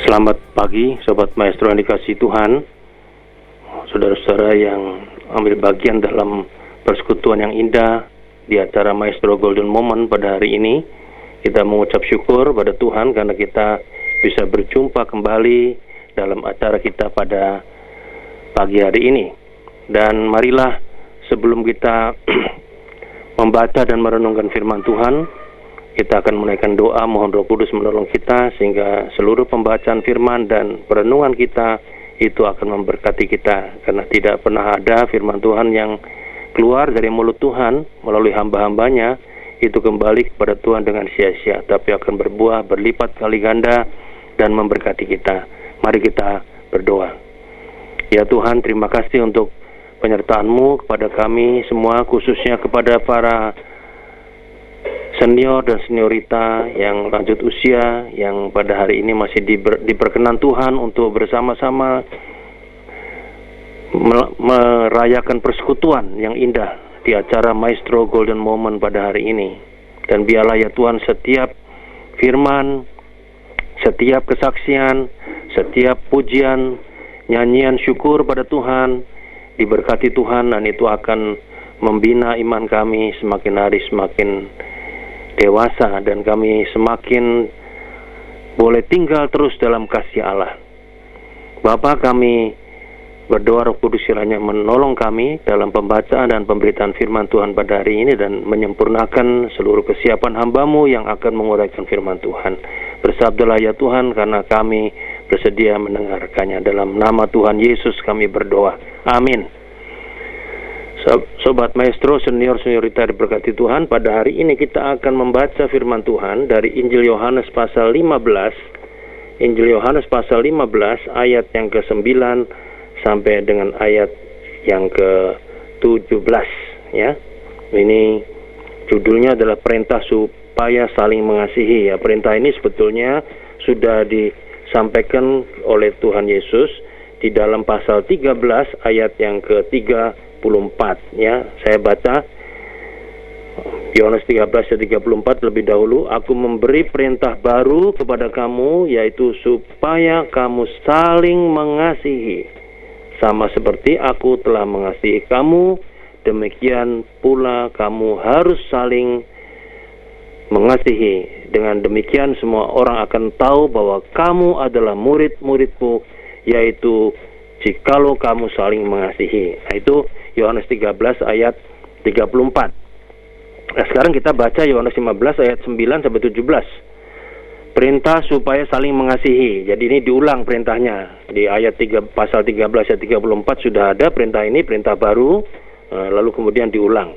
Selamat pagi, Sobat Maestro yang dikasihi Tuhan, saudara-saudara yang ambil bagian dalam persekutuan yang indah di acara Maestro Golden Moment pada hari ini. Kita mengucap syukur pada Tuhan karena kita bisa berjumpa kembali dalam acara kita pada pagi hari ini. Dan marilah sebelum kita membaca dan merenungkan firman Tuhan, kita akan menaikkan doa, mohon Roh Kudus menolong kita sehingga seluruh pembacaan firman dan perenungan kita itu akan memberkati kita, karena tidak pernah ada firman Tuhan yang keluar dari mulut Tuhan melalui hamba-hambanya itu kembali kepada Tuhan dengan sia-sia, tapi akan berbuah berlipat kali ganda dan memberkati kita. Mari kita berdoa. Ya Tuhan, terima kasih untuk penyertaan-Mu kepada kami semua, khususnya kepada para senior dan seniorita yang lanjut usia, yang pada hari ini masih diperkenan Tuhan untuk bersama-sama merayakan persekutuan yang indah di acara Maestro Golden Moment pada hari ini. Dan biarlah ya Tuhan, setiap firman, setiap kesaksian, setiap pujian, nyanyian syukur pada Tuhan diberkati Tuhan, dan itu akan membina iman kami semakin hari semakin dewasa, dan kami semakin boleh tinggal terus dalam kasih Allah. Bapa, kami berdoa Roh Kudus kiranya menolong kami dalam pembacaan dan pemberitaan firman Tuhan pada hari ini, dan menyempurnakan seluruh kesiapan hamba-Mu yang akan menguraikan firman Tuhan. Bersabdalah ya Tuhan, karena kami bersedia mendengarkannya. Dalam nama Tuhan Yesus kami berdoa. Amin. Sobat Maestro, senior-seniorita diberkati Tuhan, pada hari ini kita akan membaca firman Tuhan dari Injil Yohanes pasal 15. Injil Yohanes pasal 15 ayat yang ke-9 sampai dengan ayat yang ke-17 ya. Ini judulnya adalah perintah supaya saling mengasihi ya. Perintah ini sebetulnya sudah disampaikan oleh Tuhan Yesus di dalam pasal 13 ayat yang ke-34 ya. Saya baca Yohanes 13 ayat 34 lebih dahulu. Aku memberi perintah baru kepada kamu, yaitu supaya kamu saling mengasihi. Sama seperti aku telah mengasihi kamu, demikian pula kamu harus saling mengasihi. Dengan demikian semua orang akan tahu bahwa kamu adalah murid-muridku, yaitu jikalau kamu saling mengasihi. Nah, itu Yohanes 13 ayat 34. Nah, sekarang kita baca Yohanes 15 ayat 9 sampai 17. Perintah supaya saling mengasihi. Jadi ini diulang perintahnya. Di ayat 3, pasal 13 ayat 34 sudah ada perintah ini, perintah baru, lalu kemudian diulang.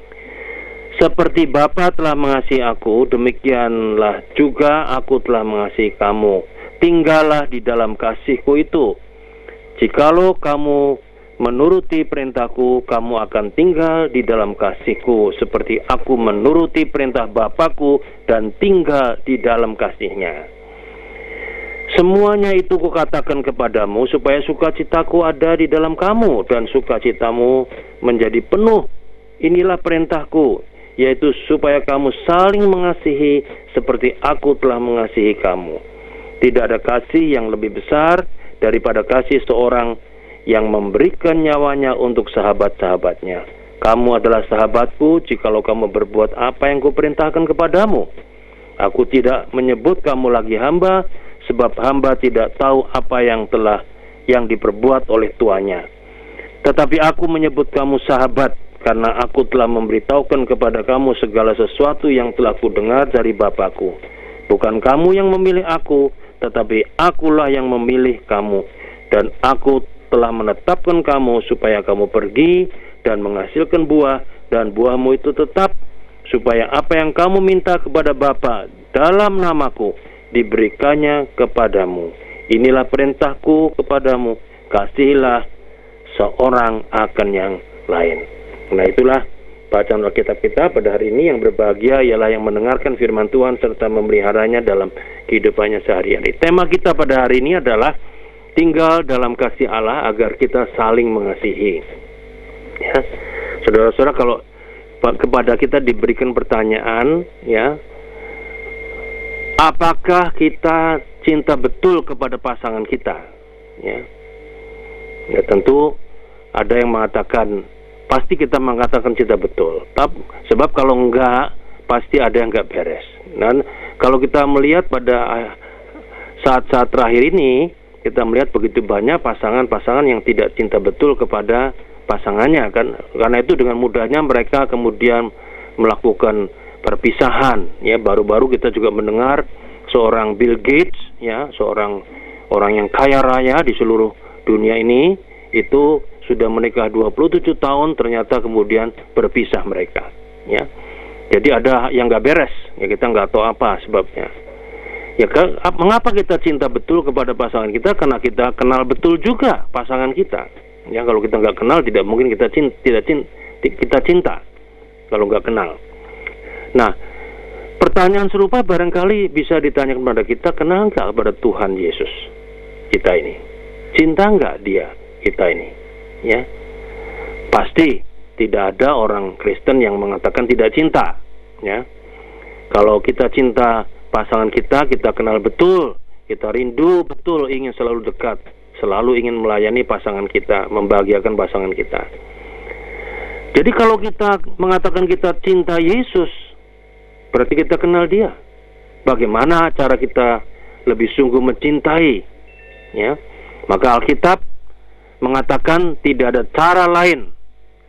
Seperti Bapa telah mengasihi aku, demikianlah juga aku telah mengasihi kamu. Tinggallah di dalam kasihku itu. Jikalau kamu menuruti perintahku, kamu akan tinggal di dalam kasihku, seperti aku menuruti perintah Bapakku dan tinggal di dalam kasihnya. Semuanya itu kukatakan kepadamu, supaya sukacitaku ada di dalam kamu, dan sukacitamu menjadi penuh. Inilah perintahku, yaitu supaya kamu saling mengasihi, seperti aku telah mengasihi kamu. Tidak ada kasih yang lebih besar daripada kasih seorang yang memberikan nyawanya untuk sahabat-sahabatnya. Kamu adalah sahabatku jikalau kamu berbuat apa yang kuperintahkan kepadamu. Aku tidak menyebut kamu lagi hamba, sebab hamba tidak tahu apa yang diperbuat oleh tuannya. Tetapi aku menyebut kamu sahabat, karena aku telah memberitahukan kepada kamu segala sesuatu yang telah kudengar dari Bapakku. Bukan kamu yang memilih aku, tetapi akulah yang memilih kamu, dan aku telah menetapkan kamu supaya kamu pergi dan menghasilkan buah, dan buahmu itu tetap, supaya apa yang kamu minta kepada Bapa dalam namaku diberikannya kepadamu. Inilah perintahku kepadamu, kasihilah seorang akan yang lain. Nah, itulah bacaan Alkitab kita pada hari ini. Yang berbahagia ialah yang mendengarkan firman Tuhan serta memeliharanya dalam kehidupannya sehari-hari. Tema kita pada hari ini adalah tinggal dalam kasih Allah agar kita saling mengasihi. Ya, saudara-saudara, kalau kepada kita diberikan pertanyaan, ya, apakah kita cinta betul kepada pasangan kita, ya. Ya tentu ada yang mengatakan, pasti kita mengatakan cinta betul. Sebab kalau enggak, pasti ada yang enggak beres. Dan kalau kita melihat pada saat-saat terakhir ini, kita melihat begitu banyak pasangan-pasangan yang tidak cinta betul kepada pasangannya, kan? Karena itu dengan mudahnya mereka kemudian melakukan perpisahan, ya. Baru-baru kita juga mendengar seorang Bill Gates, ya, seorang orang yang kaya raya di seluruh dunia ini, itu sudah menikah 27 tahun, ternyata kemudian berpisah mereka, ya. Jadi ada yang nggak beres, ya, kita nggak tahu apa sebabnya. Ya, mengapa kita cinta betul kepada pasangan kita? Karena kita kenal betul juga pasangan kita. Ya, kalau kita nggak kenal, tidak mungkin kita cinta kalau nggak kenal. Nah, pertanyaan serupa barangkali bisa ditanyakan kepada kita, kenal nggak kepada Tuhan Yesus kita ini? Cinta nggak dia kita ini? Ya, pasti tidak ada orang Kristen yang mengatakan tidak cinta. Ya, kalau kita cinta pasangan kita, kita kenal betul, kita rindu betul, ingin selalu dekat, selalu ingin melayani pasangan kita, membahagiakan pasangan kita. Jadi kalau kita mengatakan kita cinta Yesus, berarti kita kenal dia. Bagaimana cara kita lebih sungguh mencintai, ya? Maka Alkitab mengatakan tidak ada cara lain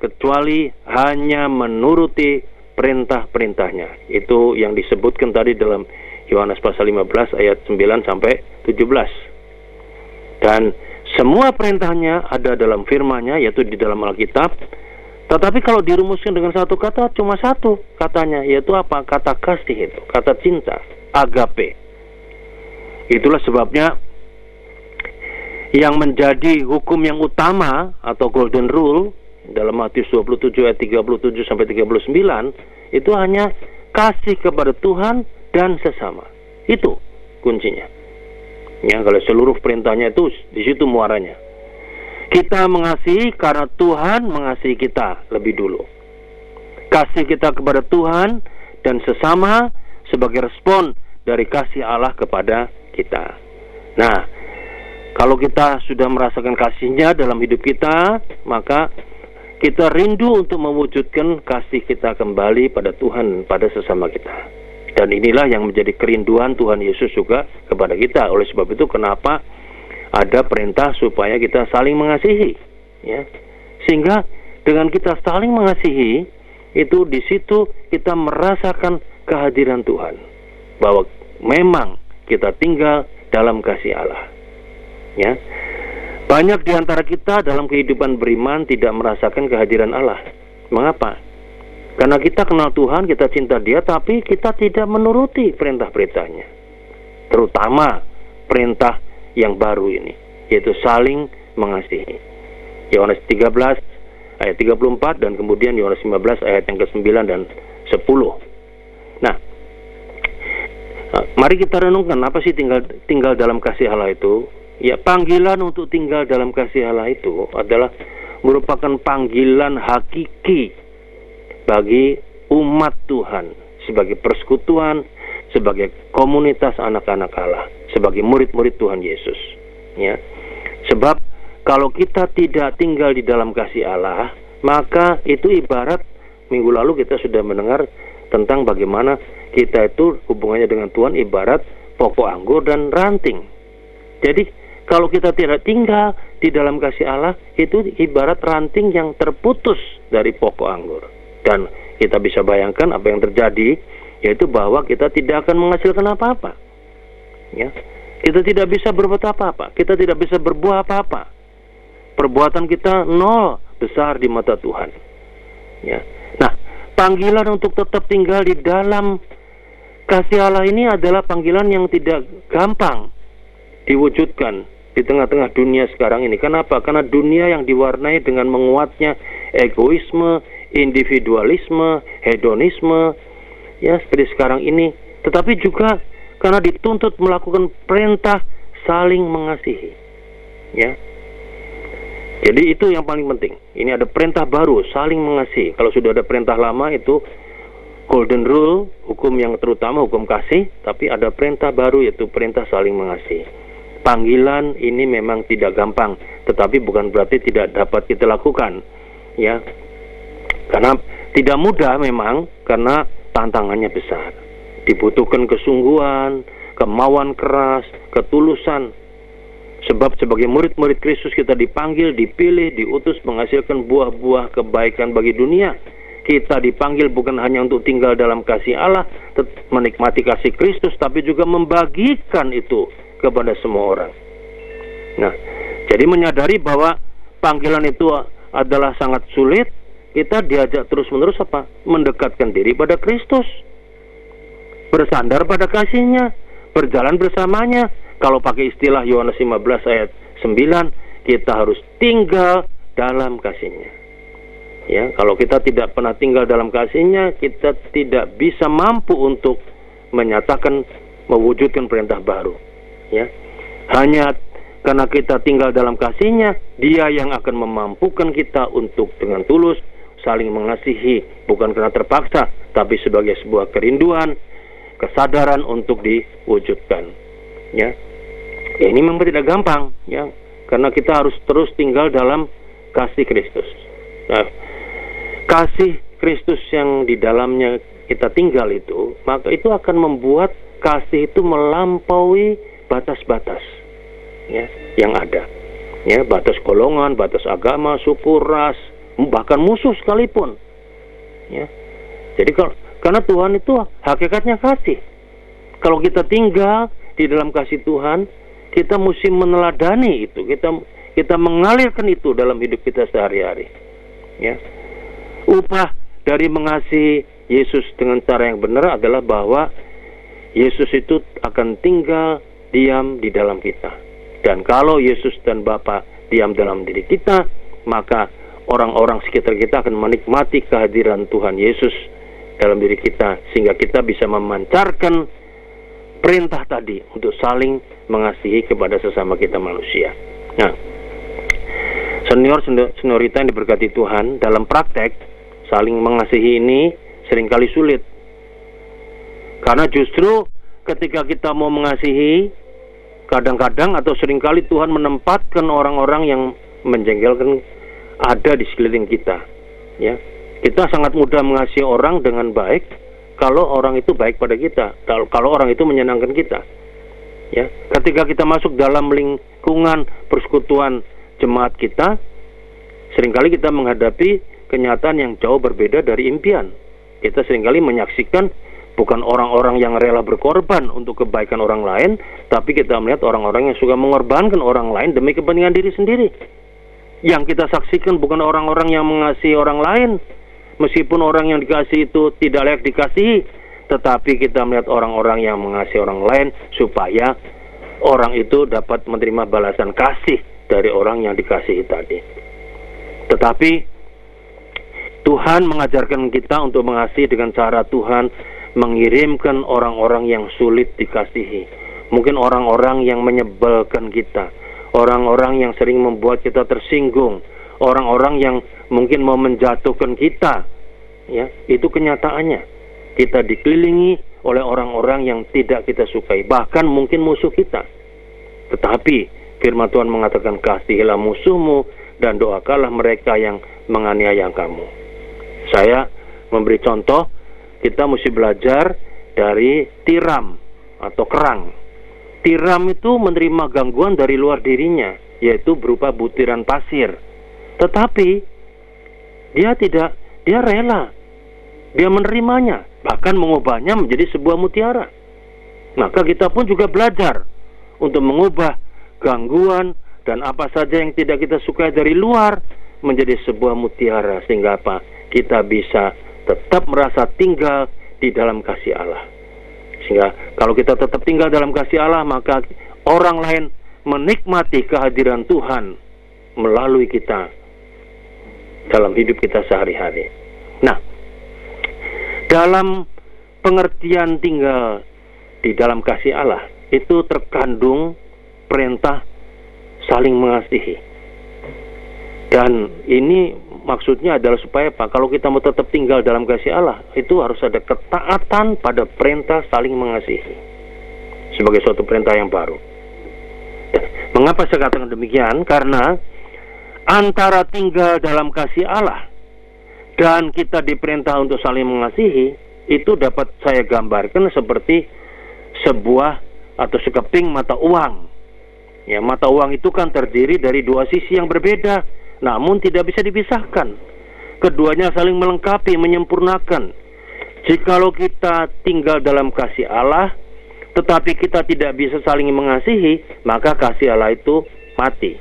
kecuali hanya menuruti perintah-perintahnya. Itu yang disebutkan tadi dalam Yohanes pasal 15 ayat 9 sampai 17. Dan semua perintahnya ada dalam firman-Nya, yaitu di dalam Alkitab. Tetapi kalau dirumuskan dengan satu kata, cuma satu katanya, yaitu apa? Kata kasih itu, kata cinta, agape. Itulah sebabnya yang menjadi hukum yang utama atau golden rule dalam Matius 27 ayat 37 sampai 39 itu hanya kasih kepada Tuhan dan sesama. Itu kuncinya. Ya, kalau seluruh perintahnya itu di situ muaranya. Kita mengasihi karena Tuhan mengasihi kita lebih dulu. Kasih kita kepada Tuhan dan sesama sebagai respon dari kasih Allah kepada kita. Nah, kalau kita sudah merasakan kasih-Nya dalam hidup kita, maka kita rindu untuk mewujudkan kasih kita kembali pada Tuhan, pada sesama kita. Dan inilah yang menjadi kerinduan Tuhan Yesus juga kepada kita. Oleh sebab itu kenapa ada perintah supaya kita saling mengasihi, ya. Sehingga dengan kita saling mengasihi, itu di situ kita merasakan kehadiran Tuhan, bahwa memang kita tinggal dalam kasih Allah, ya. Banyak di antara kita dalam kehidupan beriman tidak merasakan kehadiran Allah. Mengapa? Karena kita kenal Tuhan, kita cinta Dia, tapi kita tidak menuruti perintah-perintahnya. Terutama perintah yang baru ini, yaitu saling mengasihi. Yohanes 13 ayat 34 dan kemudian Yohanes 15 ayat yang ke-9 dan 10. Nah, mari kita renungkan apa sih tinggal dalam kasih Allah itu. Ya, panggilan untuk tinggal dalam kasih Allah itu adalah merupakan panggilan hakiki bagi umat Tuhan sebagai persekutuan, sebagai komunitas anak-anak Allah, sebagai murid-murid Tuhan Yesus, ya. Sebab kalau kita tidak tinggal di dalam kasih Allah, maka itu ibarat minggu lalu kita sudah mendengar tentang bagaimana kita itu hubungannya dengan Tuhan ibarat pokok anggur dan ranting. Jadi kalau kita tidak tinggal di dalam kasih Allah, itu ibarat ranting yang terputus dari pokok anggur. Dan kita bisa bayangkan apa yang terjadi, yaitu bahwa kita tidak akan menghasilkan apa-apa. Ya, kita tidak bisa berbuat apa-apa, kita tidak bisa berbuah apa-apa. Perbuatan kita nol besar di mata Tuhan. Ya. Nah, panggilan untuk tetap tinggal di dalam kasih Allah ini adalah panggilan yang tidak gampang diwujudkan di tengah-tengah dunia sekarang ini. Kenapa? Karena dunia yang diwarnai dengan menguatnya egoisme, individualisme, hedonisme, ya seperti sekarang ini. Tetapi juga karena dituntut melakukan perintah saling mengasihi, ya. Jadi itu yang paling penting. Ini ada perintah baru, saling mengasihi. Kalau sudah ada perintah lama itu golden rule, hukum yang terutama, hukum kasih, tapi ada perintah baru, yaitu perintah saling mengasihi. Panggilan ini memang tidak gampang, tetapi bukan berarti tidak dapat kita lakukan, ya. Karena tidak mudah memang, karena tantangannya besar. Dibutuhkan kesungguhan, kemauan keras, ketulusan. Sebab sebagai murid-murid Kristus kita dipanggil, dipilih, diutus menghasilkan buah-buah kebaikan bagi dunia. Kita dipanggil bukan hanya untuk tinggal dalam kasih Allah, menikmati kasih Kristus, tapi juga membagikan itu kepada semua orang. Nah, jadi menyadari bahwa panggilan itu adalah sangat sulit, kita diajak terus-menerus apa? Mendekatkan diri pada Kristus, bersandar pada kasih-Nya, berjalan bersamanya. Kalau pakai istilah Yohanes 15 ayat 9, kita harus tinggal dalam kasih-Nya. Ya, kalau kita tidak pernah tinggal dalam kasih-Nya, kita tidak bisa mampu untuk menyatakan, mewujudkan perintah baru. Ya, hanya karena kita tinggal dalam kasih-Nya, Dia yang akan memampukan kita untuk dengan tulus saling mengasihi, bukan karena terpaksa, tapi sebagai sebuah kerinduan, kesadaran untuk diwujudkan. Ya, ini memang tidak gampang, ya, karena kita harus terus tinggal dalam kasih Kristus. Nah, kasih Kristus yang di dalamnya kita tinggal itu, maka itu akan membuat kasih itu melampaui batas-batas, ya, yang ada, ya, batas golongan, batas agama, suku, ras, bahkan musuh sekalipun, ya. Jadi karena Tuhan itu hakikatnya kasih. Kalau kita tinggal di dalam kasih Tuhan, kita mesti meneladani itu, kita mengalirkan itu dalam hidup kita sehari-hari, ya. Upah dari mengasihi Yesus dengan cara yang benar adalah bahwa Yesus itu akan tinggal diam di dalam kita. Dan kalau Yesus dan Bapa diam dalam diri kita, maka orang-orang sekitar kita akan menikmati kehadiran Tuhan Yesus dalam diri kita, sehingga kita bisa memancarkan perintah tadi untuk saling mengasihi kepada sesama kita manusia. Nah, seniorita yang diberkati Tuhan, dalam praktek saling mengasihi ini seringkali sulit. Karena justru ketika kita mau mengasihi, kadang-kadang atau seringkali Tuhan menempatkan orang-orang yang menjengkelkan ada di sekeliling kita. Ya, kita sangat mudah mengasihi orang dengan baik kalau orang itu baik pada kita, kalau orang itu menyenangkan kita. Ya, ketika kita masuk dalam lingkungan persekutuan jemaat kita, seringkali kita menghadapi kenyataan yang jauh berbeda dari impian. Kita seringkali menyaksikan bukan orang-orang yang rela berkorban untuk kebaikan orang lain, tapi kita melihat orang-orang yang suka mengorbankan orang lain demi kepentingan diri sendiri. Yang kita saksikan bukan orang-orang yang mengasihi orang lain, meskipun orang yang dikasihi itu tidak layak dikasihi, tetapi kita melihat orang-orang yang mengasihi orang lain supaya orang itu dapat menerima balasan kasih dari orang yang dikasihi tadi. Tetapi Tuhan mengajarkan kita untuk mengasihi dengan cara Tuhan mengirimkan orang-orang yang sulit dikasihi. Mungkin orang-orang yang menyebalkan kita, orang-orang yang sering membuat kita tersinggung, orang-orang yang mungkin mau menjatuhkan kita. Ya, itu kenyataannya. Kita dikelilingi oleh orang-orang yang tidak kita sukai, bahkan mungkin musuh kita. Tetapi firman Tuhan mengatakan, kasihilah musuhmu dan doakanlah mereka yang menganiaya kamu. Saya memberi contoh, kita mesti belajar dari tiram atau kerang. Tiram itu menerima gangguan dari luar dirinya, yaitu berupa butiran pasir. Tetapi dia rela, dia menerimanya, bahkan mengubahnya menjadi sebuah mutiara. Maka kita pun juga belajar untuk mengubah gangguan dan apa saja yang tidak kita sukai dari luar menjadi sebuah mutiara, sehingga apa? Kita bisa tetap merasa tinggal di dalam kasih Allah. Sehingga kalau kita tetap tinggal dalam kasih Allah, maka orang lain menikmati kehadiran Tuhan melalui kita dalam hidup kita sehari-hari. Nah, dalam pengertian tinggal di dalam kasih Allah itu terkandung perintah saling mengasihi. Dan ini maksudnya adalah supaya apa? Kalau kita mau tetap tinggal dalam kasih Allah, itu harus ada ketaatan pada perintah saling mengasihi sebagai suatu perintah yang baru. Mengapa saya katakan demikian? Karena antara tinggal dalam kasih Allah dan kita diperintah untuk saling mengasihi, itu dapat saya gambarkan seperti sebuah atau sekeping mata uang. Ya, mata uang itu kan terdiri dari dua sisi yang berbeda, namun tidak bisa dipisahkan. Keduanya saling melengkapi, menyempurnakan. Jikalau kita tinggal dalam kasih Allah, tetapi kita tidak bisa saling mengasihi, maka kasih Allah itu mati.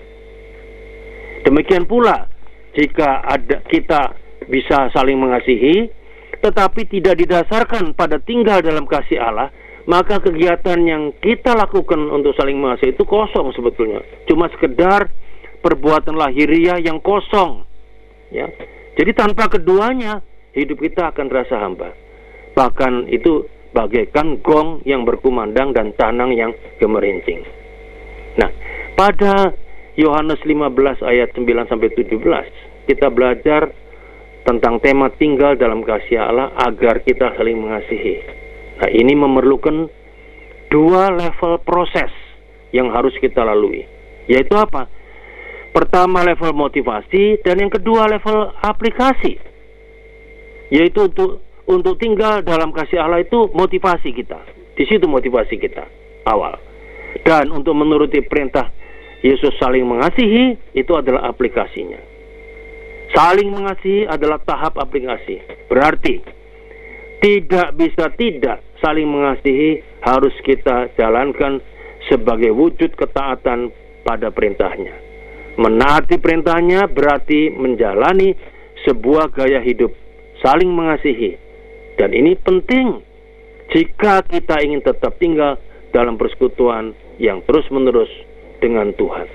Demikian pula, jika kita bisa saling mengasihi, tetapi tidak didasarkan pada tinggal dalam kasih Allah, maka kegiatan yang kita lakukan untuk saling mengasihi itu kosong sebetulnya. Cuma sekedar perbuatan lahiriah yang kosong. Ya. Jadi tanpa keduanya, hidup kita akan terasa hampa. Bahkan itu bagaikan gong yang berkumandang dan canang yang gemerincing. Nah, pada Yohanes 15 ayat 9-17, kita belajar tentang tema tinggal dalam kasih Allah agar kita saling mengasihi. Nah, ini memerlukan dua level proses yang harus kita lalui. Yaitu apa? Pertama level motivasi dan yang kedua level aplikasi. Yaitu untuk tinggal dalam kasih Allah itu motivasi kita. Di situ motivasi kita awal. Dan untuk menuruti perintah Yesus saling mengasihi, itu adalah aplikasinya. Saling mengasihi adalah tahap aplikasi. Berarti tidak bisa tidak saling mengasihi harus kita jalankan sebagai wujud ketaatan pada perintahnya. Menaati perintahnya berarti menjalani sebuah gaya hidup saling mengasihi. Dan ini penting jika kita ingin tetap tinggal dalam persekutuan yang terus-menerus dengan Tuhan.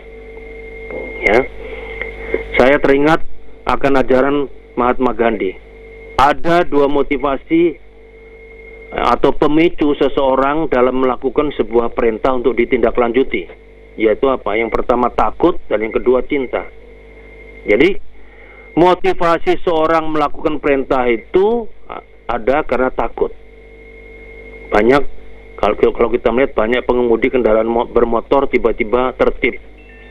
Ya. Saya teringat akan ajaran Mahatma Gandhi. Ada dua motivasi atau pemicu seseorang dalam melakukan sebuah perintah untuk ditindaklanjuti. Yaitu apa? Yang pertama takut dan yang kedua cinta. Jadi motivasi seorang melakukan perintah itu ada karena takut. Banyak, kalau kita melihat banyak pengemudi kendaraan bermotor tiba-tiba tertib,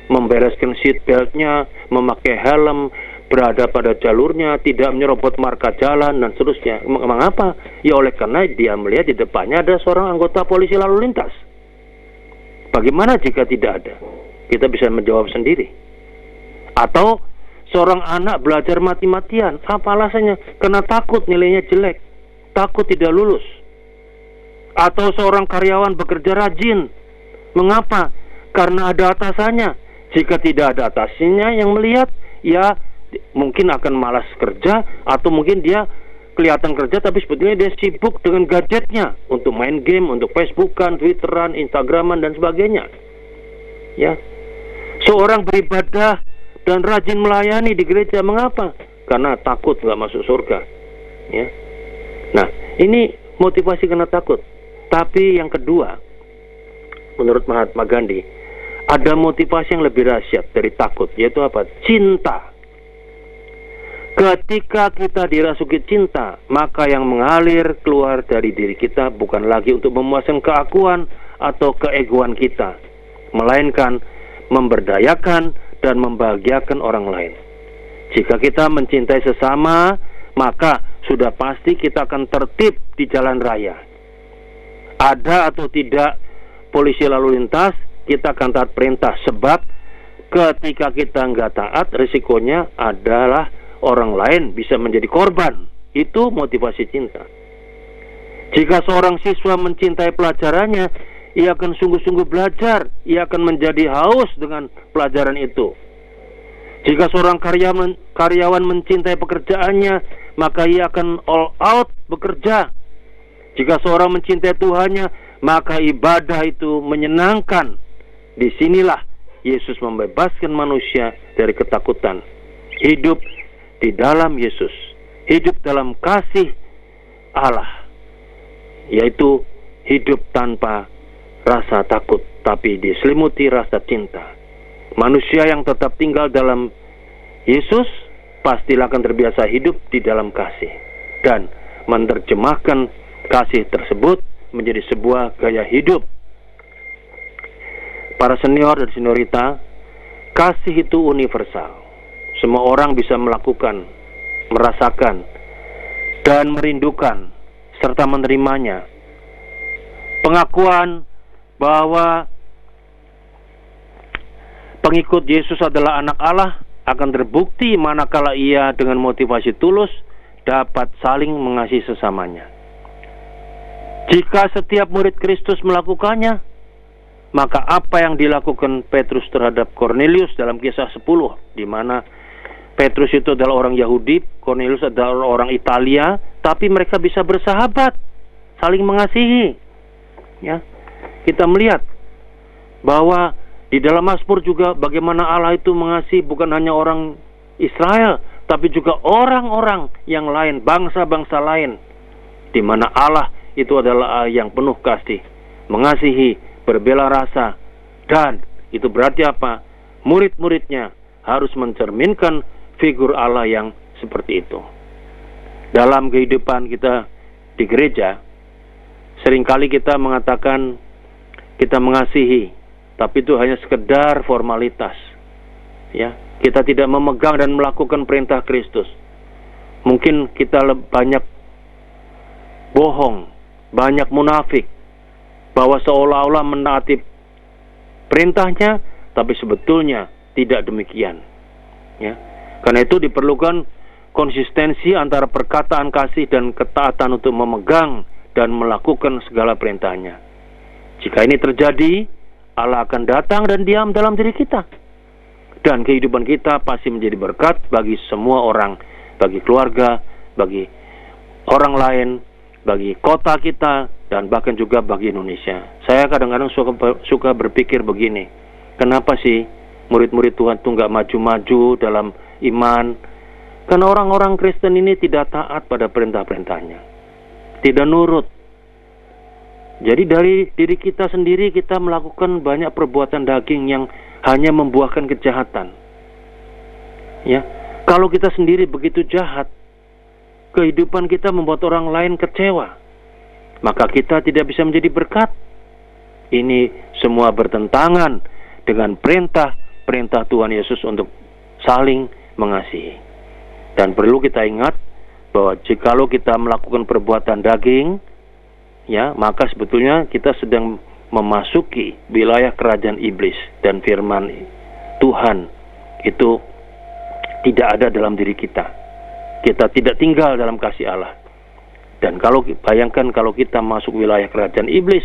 membereskan seat beltnya, memakai helm, berada pada jalurnya, tidak menyerobot marka jalan dan seterusnya. Mengapa? Ya oleh karena dia melihat di depannya ada seorang anggota polisi lalu lintas. Bagaimana jika tidak ada? Kita bisa menjawab sendiri. Atau seorang anak belajar mati-matian, apa alasannya? Karena takut nilainya jelek, takut tidak lulus. Atau seorang karyawan bekerja rajin, mengapa? Karena ada atasannya. Jika tidak ada atasannya yang melihat, ya mungkin akan malas kerja, atau mungkin dia kelihatan kerja tapi sebetulnya dia sibuk dengan gadgetnya untuk main game, untuk Facebookan, Twitteran, Instagraman dan sebagainya. Ya, seorang beribadah dan rajin melayani di gereja, mengapa? Karena takut nggak masuk surga. Ya, nah ini motivasi karena takut. Tapi yang kedua, menurut Mahatma Gandhi, ada motivasi yang lebih dahsyat dari takut, yaitu apa? Cinta. Ketika kita dirasuki cinta, maka yang mengalir keluar dari diri kita bukan lagi untuk memuaskan keakuan atau keegoan kita, melainkan memberdayakan dan membahagiakan orang lain. Jika kita mencintai sesama, maka sudah pasti kita akan tertib di jalan raya. Ada atau tidak polisi lalu lintas, kita akan taat perintah. Sebab ketika kita nggak taat, risikonya adalah orang lain bisa menjadi korban. Itu motivasi cinta. Jika seorang siswa mencintai pelajarannya, ia akan sungguh-sungguh belajar. Ia akan menjadi haus dengan pelajaran itu. Jika seorang karyawan mencintai pekerjaannya, maka ia akan all out bekerja. Jika seorang mencintai Tuhannya, maka ibadah itu menyenangkan. Disinilah Yesus membebaskan manusia dari ketakutan. Hidup di dalam Yesus, hidup dalam kasih Allah, yaitu hidup tanpa rasa takut, tapi diselimuti rasa cinta. Manusia yang tetap tinggal dalam Yesus pastilah akan terbiasa hidup di dalam kasih dan menerjemahkan kasih tersebut menjadi sebuah gaya hidup. Para senior dan seniorita, kasih itu universal. Semua orang bisa melakukan, merasakan, dan merindukan serta menerimanya. Pengakuan bahwa pengikut Yesus adalah anak Allah akan terbukti manakala ia dengan motivasi tulus dapat saling mengasihi sesamanya. Jika setiap murid Kristus melakukannya, maka apa yang dilakukan Petrus terhadap Kornelius dalam Kisah 10, di mana Petrus itu adalah orang Yahudi, Kornelius adalah orang Italia, tapi mereka bisa bersahabat, saling mengasihi. Ya, kita melihat bahwa di dalam Mazmur juga bagaimana Allah itu mengasihi bukan hanya orang Israel, tapi juga orang-orang yang lain, bangsa-bangsa lain, di mana Allah itu adalah Allah yang penuh kasih, mengasihi, berbela rasa, dan itu berarti apa? Murid-muridnya harus mencerminkan figur Allah yang seperti itu. Dalam kehidupan kita di gereja, seringkali kita mengatakan kita mengasihi, tapi itu hanya sekedar formalitas. Ya, kita tidak memegang dan melakukan perintah Kristus. Mungkin kita banyak bohong, banyak munafik, bahwa seolah-olah menaati perintahnya, tapi sebetulnya tidak demikian. Ya, karena itu diperlukan konsistensi antara perkataan kasih dan ketaatan untuk memegang dan melakukan segala perintahnya. Jika ini terjadi, Allah akan datang dan diam dalam diri kita, dan kehidupan kita pasti menjadi berkat bagi semua orang, bagi keluarga, bagi orang lain, bagi kota kita, dan bahkan juga bagi Indonesia. Saya kadang-kadang suka berpikir begini, kenapa sih murid-murid Tuhan itu nggak maju-maju dalam iman? Karena orang-orang Kristen ini tidak taat pada perintah-perintahnya, tidak nurut. Jadi dari diri kita sendiri kita melakukan banyak perbuatan daging yang hanya membuahkan kejahatan. Ya, kalau kita sendiri begitu jahat, kehidupan kita membuat orang lain kecewa, maka kita tidak bisa menjadi berkat. Ini semua bertentangan dengan perintah Tuhan Yesus untuk saling mengasihi. Dan perlu kita ingat bahwa jikalau kita melakukan perbuatan daging, ya, maka sebetulnya kita sedang memasuki wilayah kerajaan iblis, dan firman Tuhan itu tidak ada dalam diri kita. Kita tidak tinggal dalam kasih Allah. Dan kalau bayangkan kalau kita masuk wilayah kerajaan iblis,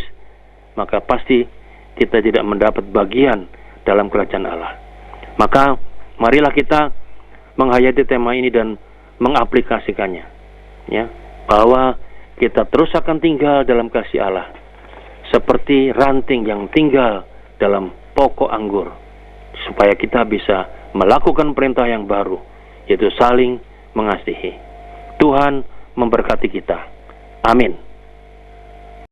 maka pasti kita tidak mendapat bagian dalam kerajaan Allah. Maka marilah kita menghayati tema ini dan mengaplikasikannya, ya, bahwa kita terus akan tinggal dalam kasih Allah, seperti ranting yang tinggal dalam pokok anggur, supaya kita bisa melakukan perintah yang baru, yaitu saling mengasihi. Tuhan memberkati kita. Amin.